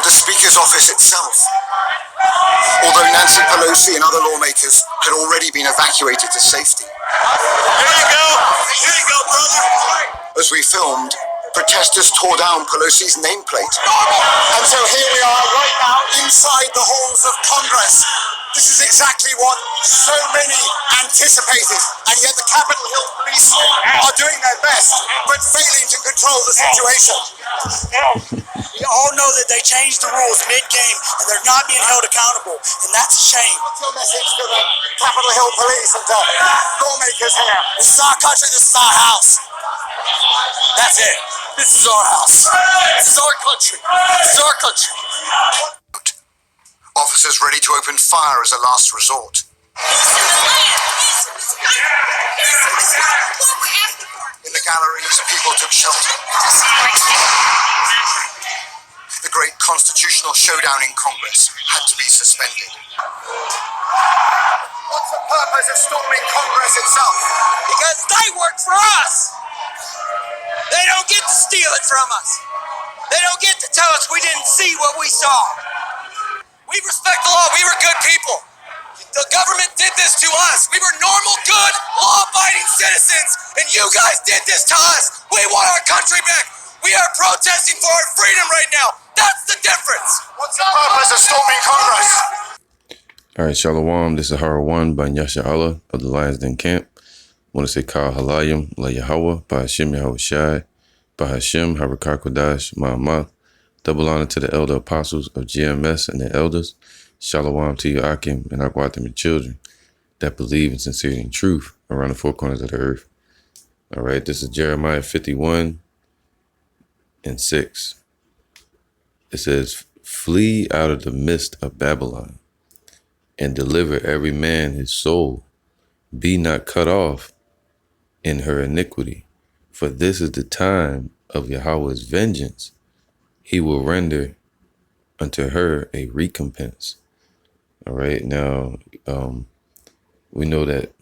the Speaker's office itself, although Nancy Pelosi and other lawmakers had already been evacuated to safety. Here you go, brother. As we filmed, protesters tore down Pelosi's nameplate. And so here we are right now inside the halls of Congress. This is exactly what so many anticipated, and yet the Capitol Hill police are doing their best, but failing to control the situation. We all know that they changed the rules mid-game, and they're not being held accountable, and that's a shame. What's your message to the Capitol Hill police and to lawmakers here? This is our country, this is our house. That's it. This is our house. This is our country. This is our country. Officers ready to open fire as a last resort. In the galleries, people took shelter. The great constitutional showdown in Congress had to be suspended. What's the purpose of storming Congress itself? Because they work for us. They don't get to steal it from us. They don't get to tell us we didn't see what we saw. We respect the law. We were good people. The government did this to us. We were normal, good, law-abiding citizens, and you guys did this to us. We want our country back. We are protesting for our freedom right now. That's the difference. What's the purpose of storming Congress? All right, Shalom. This is Harawan by Yasha Allah of the Lions Den Camp. I want to say Kal Halayim La Yahweh, by Hashem Yahweh Shai, by Hashem Harakar Kodash Ma'amah. Double honor to the elder apostles of GMS and the elders. Shalom to you, Akim, and Akwatim and children that believe in sincerity and truth around the four corners of the earth. All right, this is Jeremiah 51:6. It says, "Flee out of the midst of Babylon and deliver every man his soul. Be not cut off in her iniquity, for this is the time of Yahweh's vengeance. He will render unto her a recompense." All right, now we know that.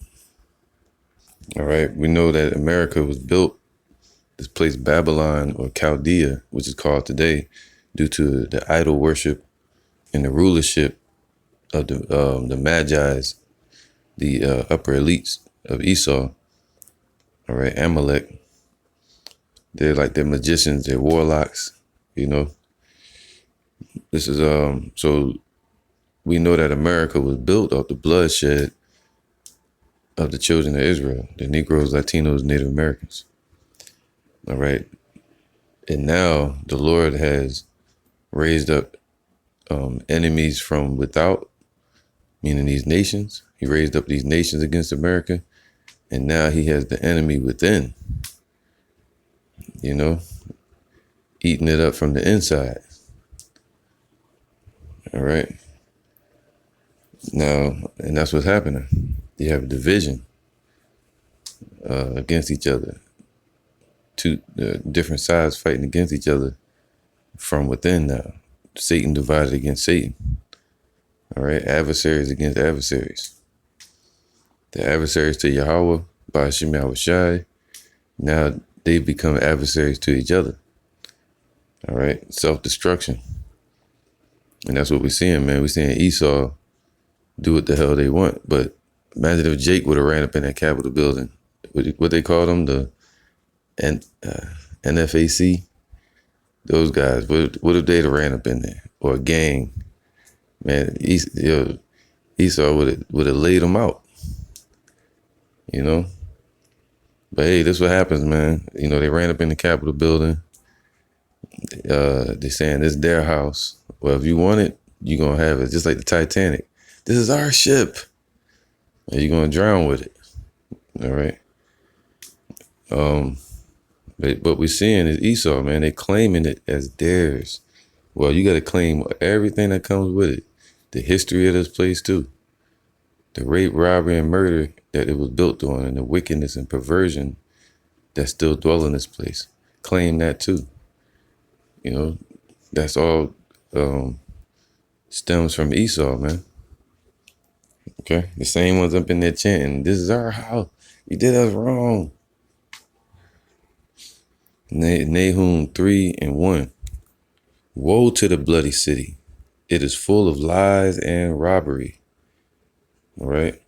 All right, we know that America was built, this place Babylon or Chaldea, which is called today, due to the idol worship and the rulership of the Magi's, the upper elites of Esau. All right, Amalek. They're like they're magicians, they're warlocks, you know. This is so we know that America was built off the bloodshed of the children of Israel, the Negroes, Latinos, Native Americans. All right. And now the Lord has raised up enemies from without, meaning these nations. He raised up these nations against America. And now he has the enemy within, you know, eating it up from the inside. All right. Now, and that's what's happening. You have division against each other. Two different sides fighting against each other from within now. Satan divided against Satan. All right. Adversaries against adversaries. The adversaries to Yahweh by Hashem Yahweh Shai. Now they become adversaries to each other. All right. Self-destruction. And that's what we're seeing, man. We're seeing Esau do what the hell they want. But imagine if Jake would have ran up in that Capitol building. What they call them? The NFAC? Those guys. What if they'd have ran up in there? Or a gang? Man, Esau would have laid them out. You know? But hey, this what happens, man. You know, they ran up in the Capitol building. They're saying this is their house. Well, if you want it, you're going to have it. Just like the Titanic. This is our ship. And you're going to drown with it. All right. But what we're seeing is Esau, man. They claiming it as theirs. Well, you got to claim everything that comes with it. The history of this place, too. The rape, robbery, and murder that it was built on, and the wickedness and perversion that still dwell in this place. Claim that, too. You know, that's all stems from Esau, man. Okay? The same ones up in there chanting, this is our house. You did us wrong. Nahum 3:1. Woe to the bloody city. It is full of lies and robbery. All right.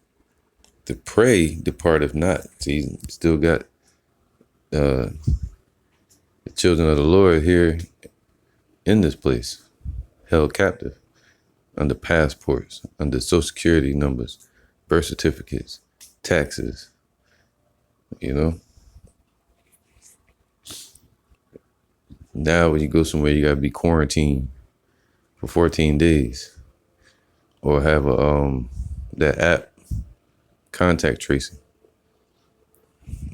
The prey departeth not. See, you still got the children of the Lord here in this place, held captive under passports, under social security numbers, birth certificates, taxes, you know. Now when you go somewhere, you gotta be quarantined for 14 days or have a that app contact tracing.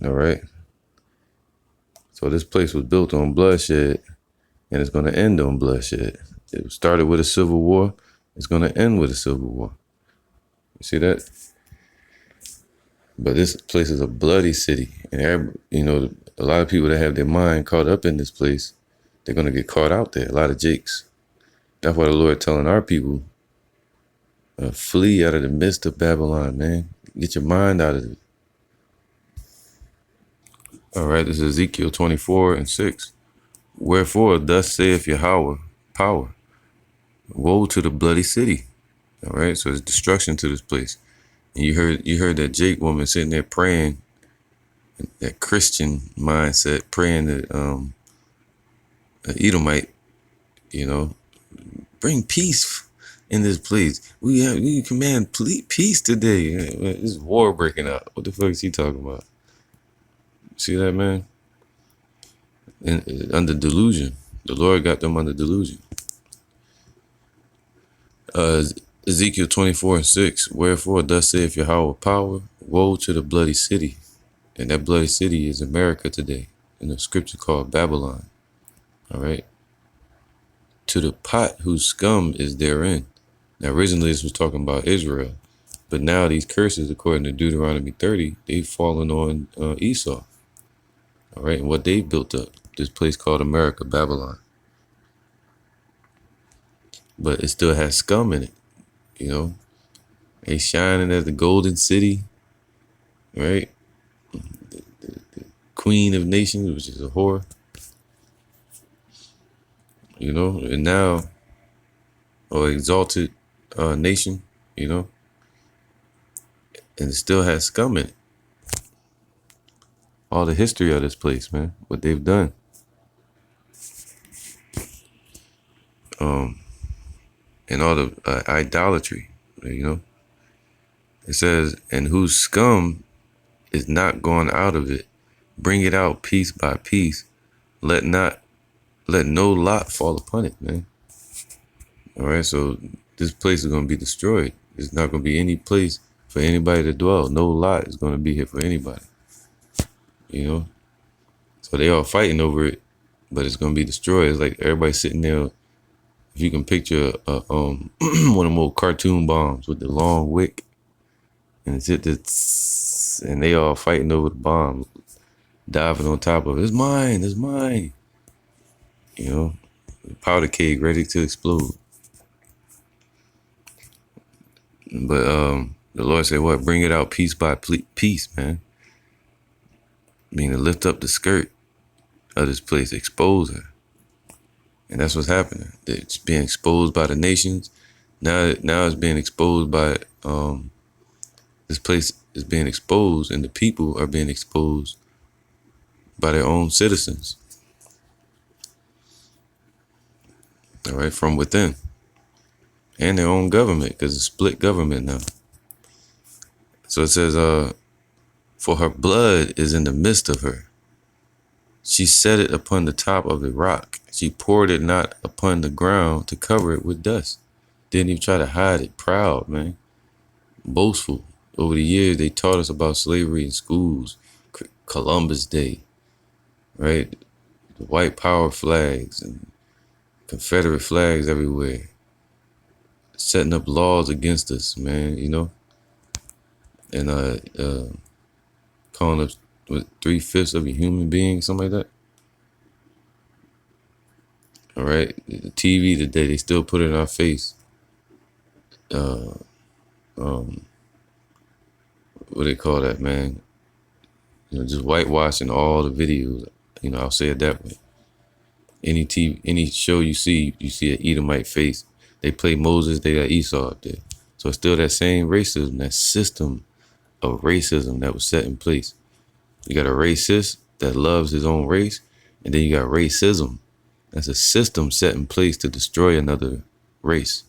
All right. So this place was built on bloodshed, and it's going to end on bloodshed. It started with a civil war. It's going to end with a civil war. You see that? But this place is a bloody city, and a lot of people that have their mind caught up in this place, they're going to get caught out there. A lot of jakes. That's why the Lord telling our people, flee out of the midst of Babylon, man. Get your mind out of it. All right, this is Ezekiel 24:6. Wherefore, thus saith Yahweh, power, woe to the bloody city. All right, so it's destruction to this place. And you heard that Jake woman sitting there praying, that Christian mindset, praying that an Edomite, bring peace in this place. We command peace today. This war breaking out. What the fuck is he talking about? See that, man? And under delusion. The Lord got them under delusion. Ezekiel 24:6. Wherefore, thus saith Yahweh power, woe to the bloody city. And that bloody city is America today, in the scripture called Babylon. All right. To the pot whose scum is therein. Now, originally this was talking about Israel, but now these curses, according to Deuteronomy 30, they've fallen on Esau. All right, and what they built up, this place called America, Babylon. But it still has scum in it, They shining as the golden city, right? The queen of nations, which is a whore. And now, or exalted nation, and it still has scum in it. All the history of this place, man, what they've done. And all the idolatry, It says, and whose scum is not gone out of it, bring it out piece by piece. Let no lot fall upon it, man. All right, so this place is going to be destroyed. There's not going to be any place for anybody to dwell. No lot is going to be here for anybody. So they all fighting over it, but it's going to be destroyed. It's like everybody sitting there. If you can picture one of them old cartoon bombs with the long wick, and it's just and they all fighting over the bomb, diving on top of it. It's mine. It's mine. Powder keg ready to explode. But the Lord said, what? Bring it out piece by piece, man. Meaning to lift up the skirt of this place, expose her. And that's what's happening. It's being exposed by the nations. Now it's being exposed by, this place is being exposed, and the people are being exposed by their own citizens. All right, from within. And their own government, because it's split government now. So it says, for her blood is in the midst of her. She set it upon the top of a rock. She poured it not upon the ground to cover it with dust. Didn't even try to hide it. Proud, man. Boastful. Over the years, they taught us about slavery in schools. Columbus Day, right? The white power flags and Confederate flags everywhere. Setting up laws against us, man, And calling us 3/5 of a human being, something like that. All right, the TV today, they still put it in our face. What do they call that, man? Just whitewashing all the videos. I'll say it that way. Any show you see an Edomite face. They play Moses, they got Esau up there. So it's still that same racism, that system of racism that was set in place. You got a racist that loves his own race, and then you got racism. That's a system set in place to destroy another race.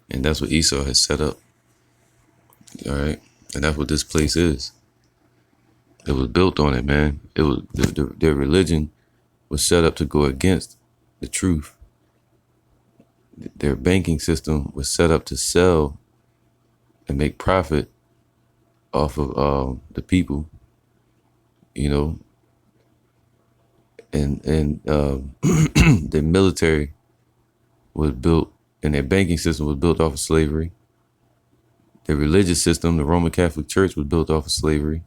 And that's what Esau has set up. All right. And that's what this place is. It was built on it, man. It was their religion was set up to go against the truth. Their banking system was set up to sell and make profit off of the people, you know. And the military was built, and their banking system was built off of slavery. The religious system, the Roman Catholic Church, was built off of slavery.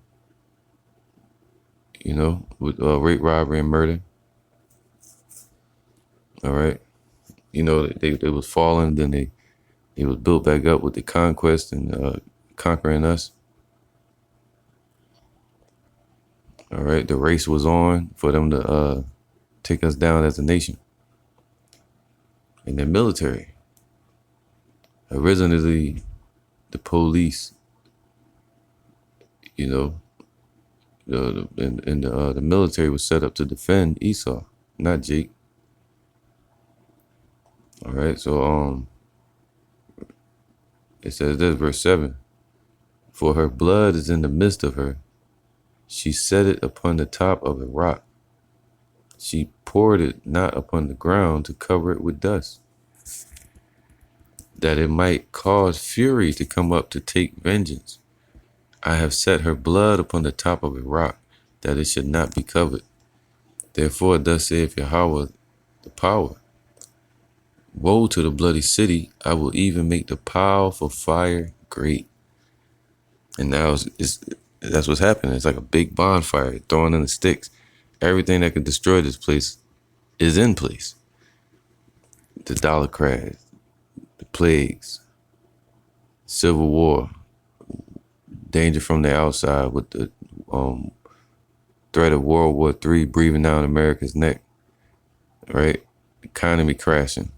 You know, with rape, robbery, and murder. All right. You know, they was fallen, then they was built back up with the conquest and conquering us. All right. The race was on for them to take us down as a nation. And the military. Originally, the police, you know, the military was set up to defend Esau, not Jake. All right, so it says this, verse 7. For her blood is in the midst of her. She set it upon the top of a rock. She poured it not upon the ground to cover it with dust, that it might cause fury to come up to take vengeance. I have set her blood upon the top of a rock, that it should not be covered. Therefore, thus saith Yahweh the power. Woe to the bloody city, I will even make the powerful fire great. And now that's what's happening. It's like a big bonfire throwing in the sticks. Everything that can destroy this place is in place. The dollar crash, the plagues, civil war, danger from the outside with the threat of World War III breathing down America's neck, right? Economy crashing,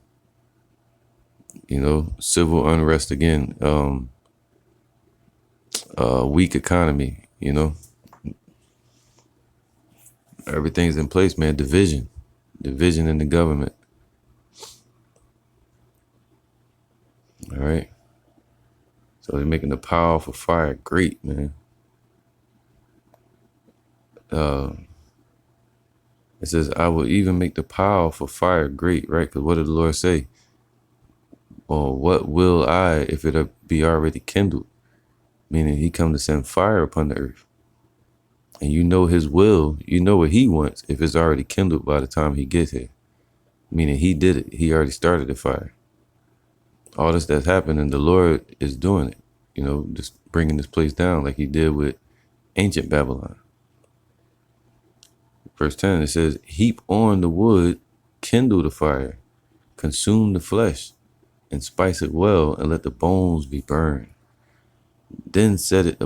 you know, civil unrest again, weak economy, you know. Everything's in place, man. Division in the government. All right. So they're making the powerful fire great, man. It says, I will even make the powerful fire great, right? Because what did the Lord say? Or what will I if it be already kindled? Meaning he come to send fire upon the earth. And you know his will, you know what he wants if it's already kindled by the time he gets here. Meaning he did it. He already started the fire. All this that's happening, the Lord is doing it. You know, just bringing this place down like he did with ancient Babylon. Verse 10, it says, heap on the wood, kindle the fire, consume the flesh, and spice it well, and let the bones be burned. Then set it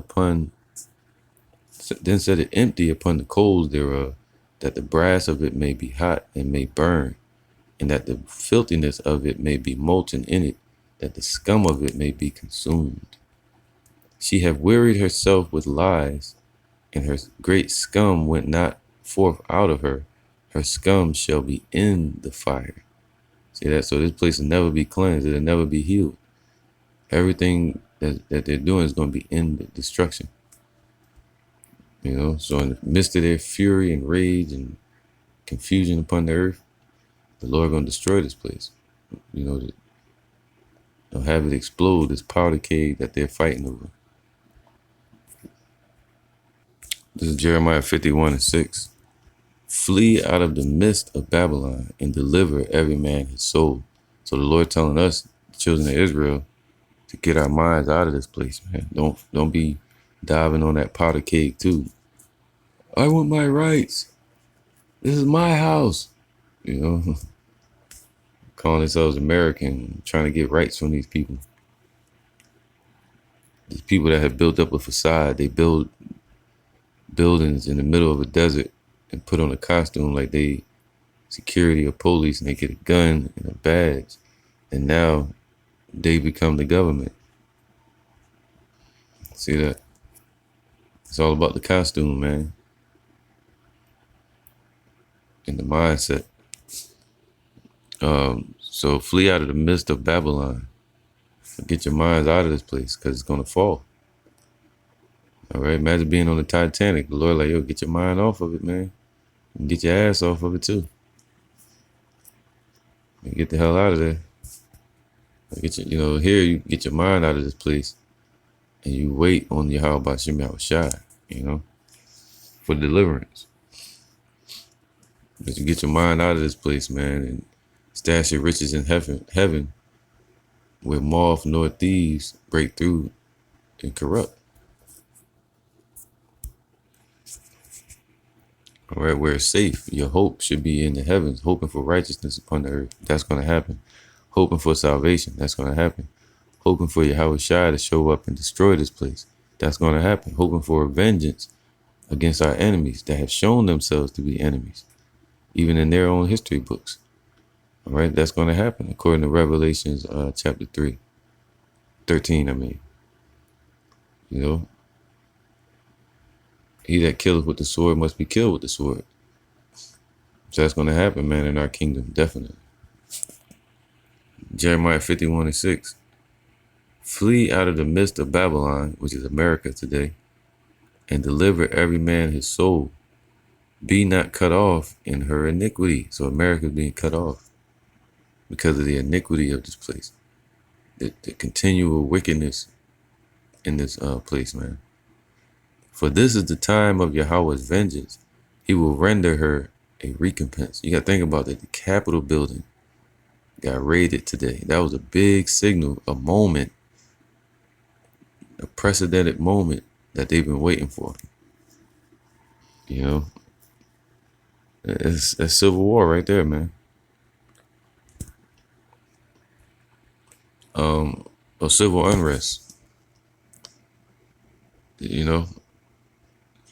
empty upon the coals thereof, that the brass of it may be hot and may burn, and that the filthiness of it may be molten in it, that the scum of it may be consumed. She have wearied herself with lies, and her great scum went not forth out of her. Her scum shall be in the fire. See that? So this place will never be cleansed. It'll never be healed. Everything that they're doing is going to be in the destruction. You know, so in the midst of their fury and rage and confusion upon the earth, the Lord going to destroy this place. You know, they'll have it explode, this powder keg that they're fighting over. This is Jeremiah 51:6. Flee out of the midst of Babylon and deliver every man his soul. So the Lord telling us, the children of Israel, to get our minds out of this place, man. Don't be diving on that powder keg too. I want my rights. This is my house. You know, calling themselves American, trying to get rights from these people. These people that have built up a facade, they build buildings in the middle of a desert and put on a costume like they security or police, and they get a gun and a badge, and now they become the government. See that? It's all about the costume, man, and the mindset. So flee out of the midst of Babylon. Get your minds out of this place, because it's going to fall. All right, imagine being on the Titanic. The Lord like, yo, get your mind off of it, man. And get your ass off of it, too. And get the hell out of there. Get your, here you get your mind out of this place. And you wait on Yahweh Shem Yahushai, for deliverance. But you get your mind out of this place, man, and stash your riches in heaven, where moth nor thieves break through and corrupt. All right, where it's safe. Your hope should be in the heavens, hoping for righteousness upon the earth. That's going to happen. Hoping for salvation. That's going to happen. Hoping for Yahushua to show up and destroy this place. That's going to happen. Hoping for vengeance against our enemies that have shown themselves to be enemies, even in their own history books. All right, that's going to happen according to Revelations chapter 13. He that killeth with the sword must be killed with the sword. So that's going to happen, man, in our kingdom, definitely. Jeremiah 51:6. Flee out of the midst of Babylon, which is America today, and deliver every man his soul. Be not cut off in her iniquity. So America is being cut off because of the iniquity of this place. The continual wickedness in this place, man. For this is the time of Yahweh's vengeance. He will render her a recompense. You got to think about that. The Capitol building got raided today. That was a big signal, a moment, a precedented moment that they've been waiting for. It's a civil war right there, man. Or civil unrest.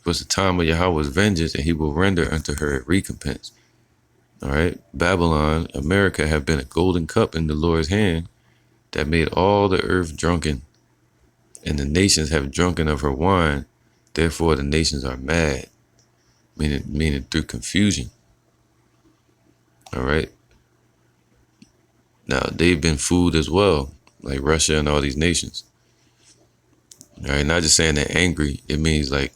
Was the time of Yahweh's vengeance, and he will render unto her a recompense. All right. Babylon, America, have been a golden cup in the Lord's hand that made all the earth drunken, and the nations have drunken of her wine. Therefore, the nations are mad, meaning through confusion. All right. Now, they've been fooled as well, like Russia and all these nations. All right. Not just saying they're angry. It means like,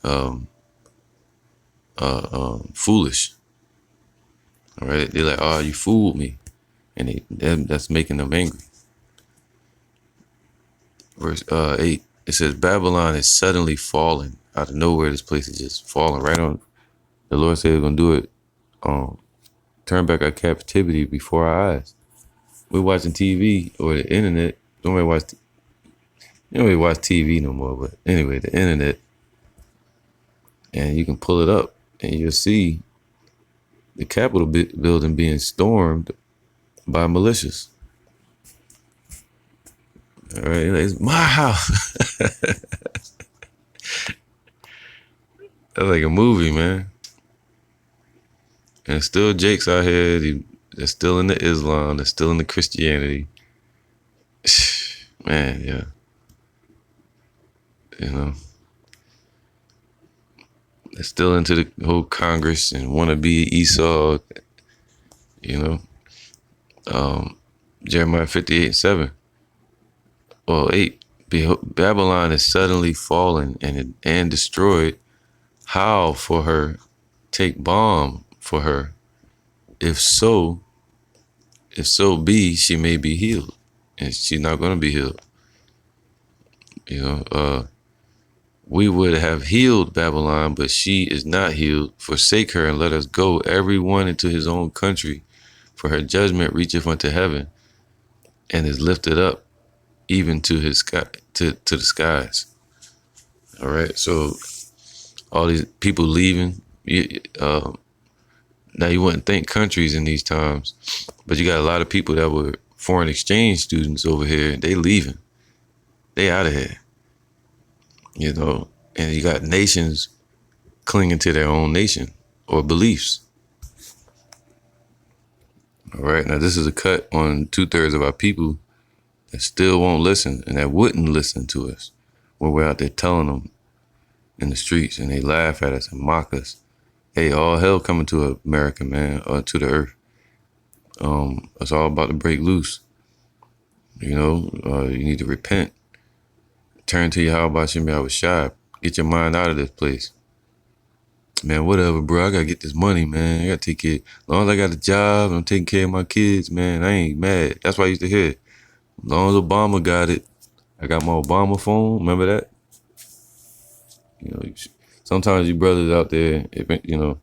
foolish. All right, they're like, "Oh, you fooled me," and that's making them angry. Verse 8, it says, "Babylon is suddenly fallen out of nowhere. This place is just falling right on." The Lord said, "We're gonna do it. Turn back our captivity before our eyes." We're watching TV or the internet. Don't really watch TV no more. But anyway, the internet, and you can pull it up. And you'll see the Capitol building being stormed by militias. All right, it's my house. That's like a movie, man. And still Jake's out here. They're still in the Islam. They're still in the Christianity. Man, yeah. They're still into the whole Congress and want to be Esau, Jeremiah 58:7. Well, 8. Babylon is suddenly fallen and destroyed. How for her? Take balm for her. If so be, she may be healed. And she's not going to be healed. We would have healed Babylon, but she is not healed. Forsake her and let us go, every one into his own country. For her judgment reacheth unto heaven, and is lifted up even to his sky, to the skies. All right. So all these people leaving. Now you wouldn't think countries in these times, but you got a lot of people that were foreign exchange students over here. They leaving. They out of here. And you got nations clinging to their own nation or beliefs. All right, now this is a cut on 2/3 of our people that still won't listen and that wouldn't listen to us when we're out there telling them in the streets, and they laugh at us and mock us. Hey, all hell coming to America, man, or to the earth. It's all about to break loose. You know, you need to repent. Turn to Yahweh Shem Yahushua. Get your mind out of this place. Man, whatever, bro. I gotta get this money, man. I gotta take care. As long as I got a job, I'm taking care of my kids, man. I ain't mad. That's what I used to hear. As long as Obama got it, I got my Obama phone. Remember that? You know, sometimes you brothers out there, you know,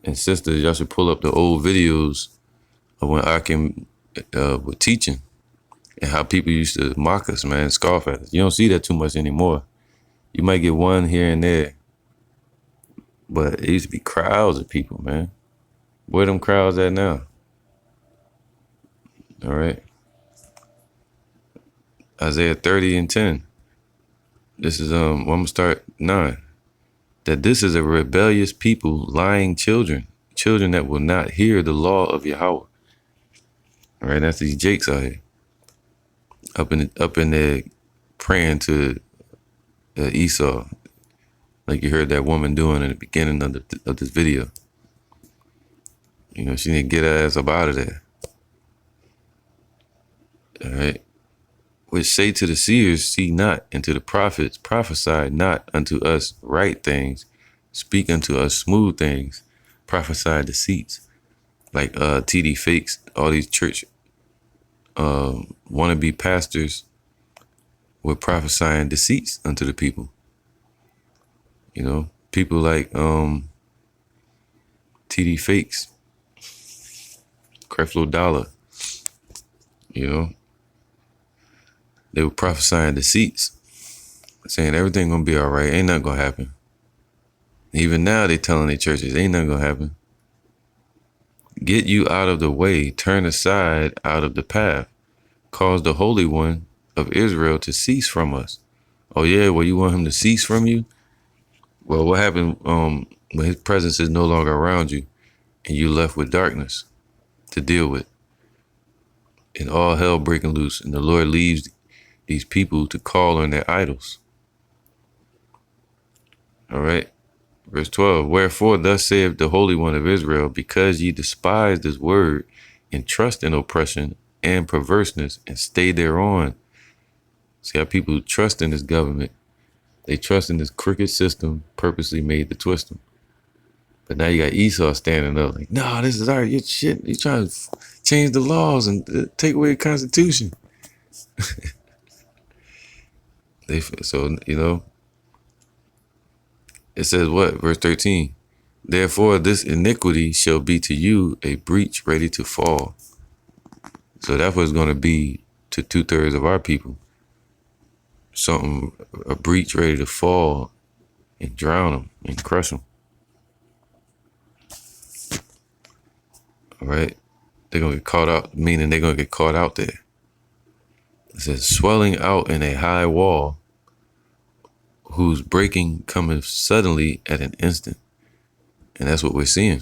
and sisters, y'all should pull up the old videos of when Akim was teaching and how people used to mock us, man, scoff at us. You don't see that too much anymore. You might get one here and there, but it used to be crowds of people, man. Where them crowds at now? All right. Isaiah 30:10. This is I'm gonna start 9. That this is a rebellious people, lying children that will not hear the law of Yahweh. All right, that's these jakes out here, up in there praying to Esau, like you heard that woman doing in the beginning of this video. You know, she need to get her ass up out of there. All right. Which say to the seers, see not, and to the prophets, prophesy not unto us right things, speak unto us smooth things, prophesy deceits. Like TD Fakes, all these church wannabe pastors were prophesying deceits unto the people. You know, people like TD Fakes, Creflo Dollar, you know, they were prophesying deceits, saying everything gonna be all right, ain't nothing gonna happen. Even now they telling their churches, ain't nothing gonna happen. Get you out of the way, turn aside out of the path, cause the Holy One of Israel to cease from us. Oh yeah, well, you want him to cease from you? Well, what happened when his presence is no longer around you and you left with darkness to deal with, and all hell breaking loose, and the Lord leaves these people to call on their idols? All right. Verse 12, wherefore thus saith the Holy One of Israel, because ye despise this word and trust in oppression and perverseness and stay thereon. See how people trust in this government. They trust in this crooked system purposely made to twist them. But now you got Esau standing up like, no, this is our shit. You're trying to change the laws and take away the Constitution. So, you know, it says what? Verse 13. Therefore, this iniquity shall be to you a breach ready to fall. So that's what it's going to be to 2/3 of our people. A breach ready to fall and drown them and crush them. All right. They're going to get caught out, meaning they're going to get caught out there. It says, swelling out in a high wall, whose breaking cometh suddenly at an instant. And that's what we're seeing.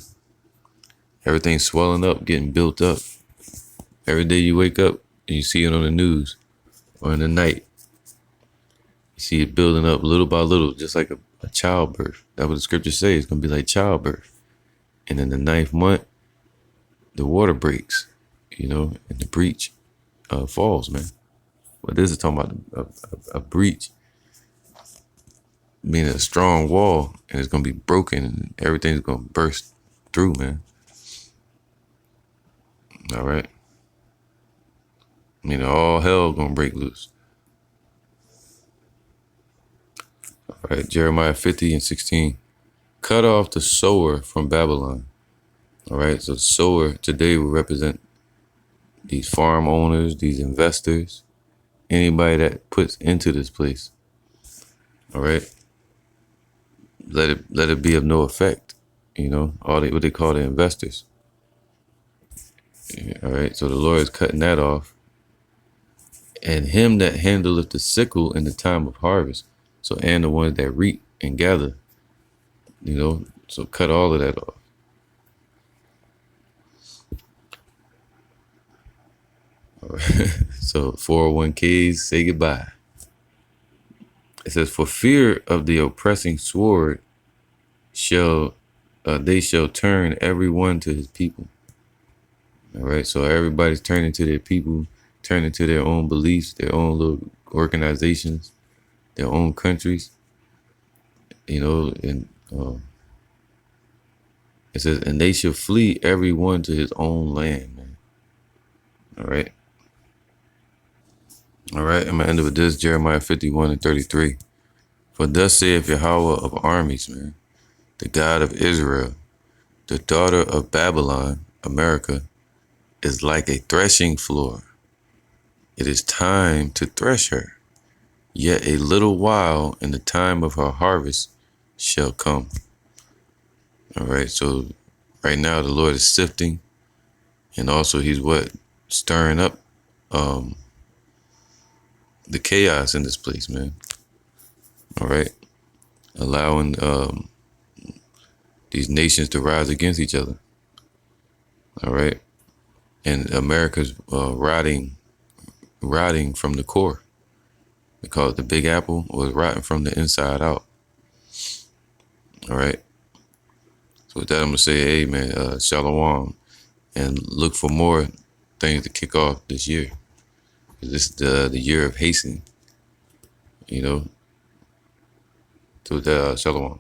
Everything's swelling up, getting built up. Every day you wake up and you see it on the news or in the night. You see it building up little by little, just like a childbirth. That's what the scriptures say. It's going to be like childbirth. And in the 9th month, the water breaks, you know, and the breach falls, man. But this is talking about a breach, meaning a strong wall, and it's going to be broken and everything's going to burst through, man. All right. Meaning all hell going to break loose. All right, Jeremiah 50:16. Cut off the sower from Babylon. All right, so the sower today will represent these farm owners, these investors, anybody that puts into this place. All right. Let it be of no effect, you know, what they call the investors. All right, so the Lord is cutting that off. And him that handleth the sickle in the time of harvest. So, and the ones that reap and gather, you know, so cut all of that off. All right. So 401ks, say goodbye. It says, for fear of the oppressing sword they shall turn everyone to his people. All right. So everybody's turning to their people, turning to their own beliefs, their own little organizations, their own countries, and it says, and they shall flee everyone to his own land, man. All right. All right. I'm going to end it with this, Jeremiah 51:33. For thus saith Yahweh of armies, man, the God of Israel, the daughter of Babylon, America, is like a threshing floor. It is time to thresh her. Yet a little while, and the time of her harvest shall come. All right. So right now the Lord is sifting, and also he's stirring up the chaos in this place, man. All right. Allowing these nations to rise against each other. All right. And America's rotting from the core. They call it the Big Apple, or rotting from the inside out. All right. So with that, I'm going to say, hey, man, shalom, and look for more things to kick off this year. This is the year of hastening, So with that, shalom.